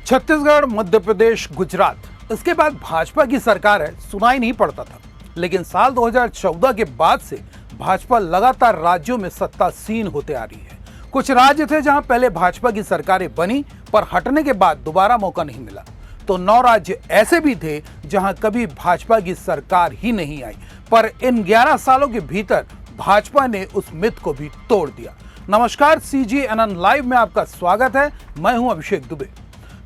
छत्तीसगढ़, मध्य प्रदेश, गुजरात, इसके बाद भाजपा की सरकार है, सुनाई नहीं पड़ता था। लेकिन साल 2014 के बाद से भाजपा लगातार राज्यों में सत्तासीन होते आ रही है। कुछ राज्य थे जहां पहले भाजपा की सरकारें बनी, पर हटने के बाद दोबारा मौका नहीं मिला। तो 9 राज्य ऐसे भी थे जहां कभी भाजपा की सरकार ही नहीं आई, पर इन 11 सालों के भीतर भाजपा ने उस मिथ को भी तोड़ दिया। नमस्कार, CGNN लाइव में आपका स्वागत है। मैं हूं अभिषेक दुबे।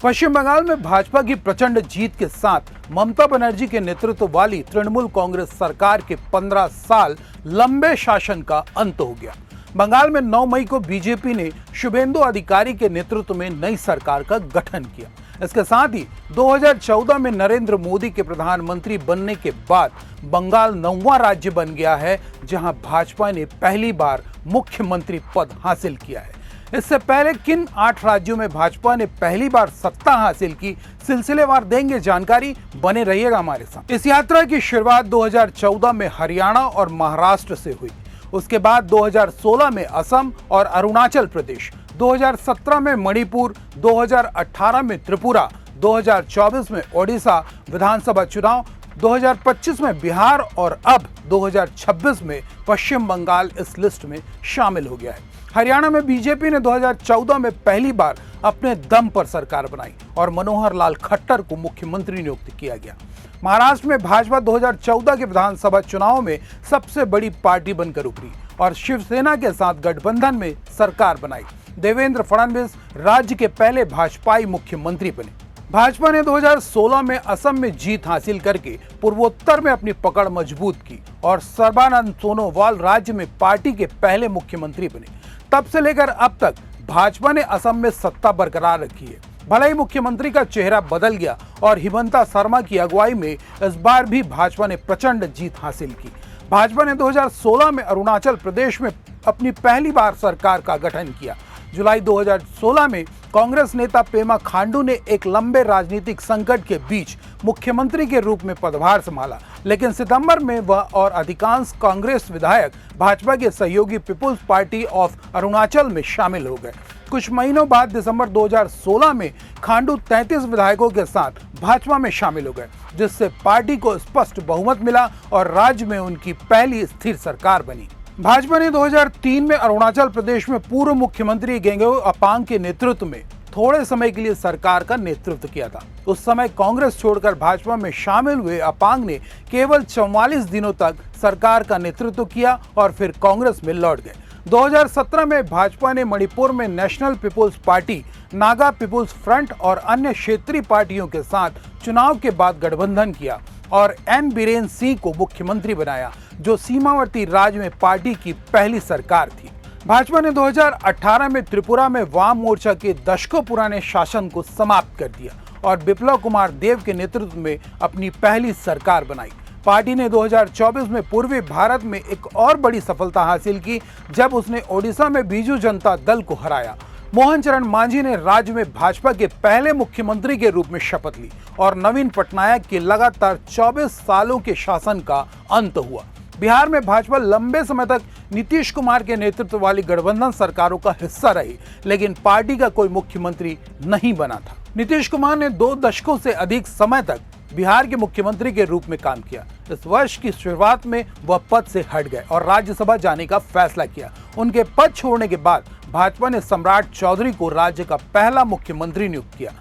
पश्चिम बंगाल में भाजपा की प्रचंड जीत के साथ ममता बनर्जी के नेतृत्व वाली तृणमूल कांग्रेस सरकार के 15 साल लंबे शासन का अंत हो गया। बंगाल में 9 मई को बीजेपी ने शुभेंदु अधिकारी के नेतृत्व में नई सरकार का गठन किया। इसके साथ ही 2014 में नरेंद्र मोदी के प्रधानमंत्री बनने के बाद बंगाल 9वां राज्य बन गया है जहां भाजपा ने पहली बार मुख्यमंत्री पद हासिल किया है। इससे पहले किन 8 राज्यों में भाजपा ने पहली बार सत्ता हासिल की, सिलसिलेवार देंगे जानकारी, बने रहिएगा हमारे साथ। इस यात्रा की शुरुआत 2014 में हरियाणा और महाराष्ट्र से हुई। उसके बाद 2016 में असम और अरुणाचल प्रदेश, 2017 में मणिपुर, 2018 में त्रिपुरा, 2024 में ओडिशा विधानसभा चुनाव, 2025 में बिहार और अब 2026 में पश्चिम बंगाल इस लिस्ट में शामिल हो गया है। हरियाणा में बीजेपी ने 2014 में पहली बार अपने दम पर सरकार बनाई और मनोहर लाल खट्टर को मुख्यमंत्री नियुक्त किया गया। महाराष्ट्र में भाजपा 2014 के विधानसभा चुनाव में सबसे बड़ी पार्टी बनकर उभरी और शिवसेना के साथ गठबंधन में सरकार बनाई। देवेंद्र फडणवीस राज्य के पहले भाजपाई मुख्यमंत्री बने। भाजपा ने 2016 में असम में जीत हासिल करके पूर्वोत्तर में अपनी पकड़ मजबूत की और सर्बानंद सोनोवाल राज्य में पार्टी के पहले मुख्यमंत्री बने। तब से लेकर अब तक भाजपा ने असम में सत्ता बरकरार रखी है। भले ही मुख्यमंत्री का चेहरा बदल गया और हिमंता शर्मा की अगुवाई में इस बार भी भाजपा ने प्रचंड जीत हासिल की। भाजपा ने 2016 में अरुणाचल प्रदेश में अपनी पहली बार सरकार का गठन किया। जुलाई 2016 में कांग्रेस नेता पेमा खांडू ने एक लंबे राजनीतिक संकट के बीच मुख्यमंत्री के रूप में पदभार संभाला, लेकिन सितंबर में वह और अधिकांश कांग्रेस विधायक भाजपा के सहयोगी पीपुल्स पार्टी ऑफ अरुणाचल में शामिल हो गए। कुछ महीनों बाद दिसंबर 2016 में खांडू 33 विधायकों के साथ भाजपा में शामिल हो गए, जिससे पार्टी को स्पष्ट बहुमत मिला और राज्य में उनकी पहली स्थिर सरकार बनी। भाजपा ने 2003 में अरुणाचल प्रदेश में पूर्व मुख्यमंत्री गेंगेओ अपांग के नेतृत्व में थोड़े समय के लिए सरकार का नेतृत्व किया था। उस समय कांग्रेस छोड़कर भाजपा में शामिल हुए अपांग ने केवल 44 दिनों तक सरकार का नेतृत्व किया और फिर कांग्रेस में लौट गए। 2017 में भाजपा ने मणिपुर में National People's Party, Naga People's Front और अन्य क्षेत्रीय पार्टियों के साथ चुनाव के बाद गठबंधन किया और एन बीरेन सिंह को मुख्यमंत्री बनाया, जो सीमावर्ती राज्य में पार्टी की पहली सरकार थी। भाजपा ने 2018 में त्रिपुरा में वाम मोर्चा के दशकों पुराने शासन को समाप्त कर दिया और बिप्लब कुमार देव के नेतृत्व में अपनी पहली सरकार बनाई। पार्टी ने 2024 में पूर्वी भारत में एक और बड़ी सफलता हासिल की जब उसने ओडिशा में बीजू जनता दल को हराया। मोहन चरण मांझी ने राज्य में भाजपा के पहले मुख्यमंत्री के रूप में शपथ ली और नवीन पटनायक के लगातार 24 सालों के शासन का अंत हुआ। बिहार में भाजपा लंबे समय तक नीतीश कुमार के नेतृत्व वाली गठबंधन सरकारों का हिस्सा रही, लेकिन पार्टी का कोई मुख्यमंत्री नहीं बना था। नीतीश कुमार ने 2 दशकों से अधिक समय तक बिहार के मुख्यमंत्री के रूप में काम किया। इस वर्ष की शुरुआत में वह पद से हट गए और राज्यसभा जाने का फैसला किया। उनके पद छोड़ने के बाद भाजपा ने सम्राट चौधरी को राज्य का पहला मुख्यमंत्री नियुक्त किया।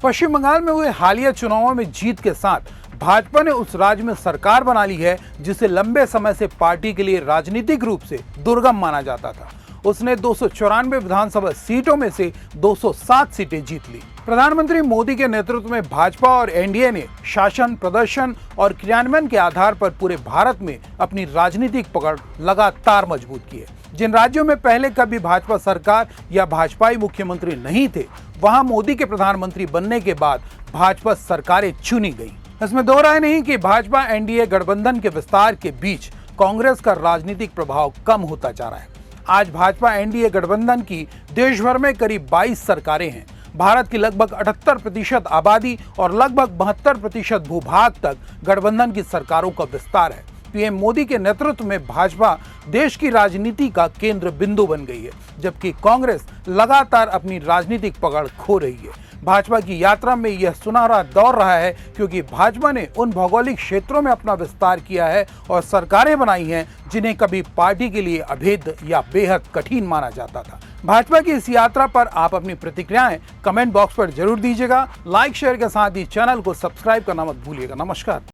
पश्चिम बंगाल में हुए हालिया चुनावों में जीत के साथ भाजपा ने उस राज्य में सरकार बना ली है जिसे लंबे समय से पार्टी के लिए राजनीतिक रूप से दुर्गम माना जाता था। उसने 294 विधानसभा सीटों में से 207 सीटें जीत ली। प्रधानमंत्री मोदी के नेतृत्व में भाजपा और एनडीए ने शासन, प्रदर्शन और क्रियान्वयन के आधार पर पूरे भारत में अपनी राजनीतिक पकड़ लगातार मजबूत की है। जिन राज्यों में पहले कभी भाजपा सरकार या भाजपाई मुख्यमंत्री नहीं थे, वहां मोदी के प्रधानमंत्री बनने के बाद भाजपा सरकारें चुनी गई। इसमें दो राय नहीं कि भाजपा एनडीए गठबंधन के विस्तार के बीच कांग्रेस का राजनीतिक प्रभाव कम होता जा रहा है। आज भाजपा एनडीए गठबंधन की देश भर में करीब 22 सरकारें हैं। भारत की लगभग 78% आबादी और लगभग 72% भूभाग तक गठबंधन की सरकारों का विस्तार है। पीएम मोदी के नेतृत्व में भाजपा देश की राजनीति का केंद्र बिंदु बन गई है, जबकि कांग्रेस लगातार अपनी राजनीतिक पकड़ खो रही है। भाजपा की यात्रा में यह सुनहरा दौर रहा है, क्योंकि भाजपा ने उन भौगोलिक क्षेत्रों में अपना विस्तार किया है और सरकारें बनाई हैं जिन्हें कभी पार्टी के लिए अभेद्य या बेहद कठिन माना जाता था। भाजपा की इस यात्रा पर आप अपनी प्रतिक्रियाएं कमेंट बॉक्स पर जरूर दीजिएगा। लाइक शेयर के साथ ही चैनल को सब्सक्राइब करना मत भूलिएगा। नमस्कार।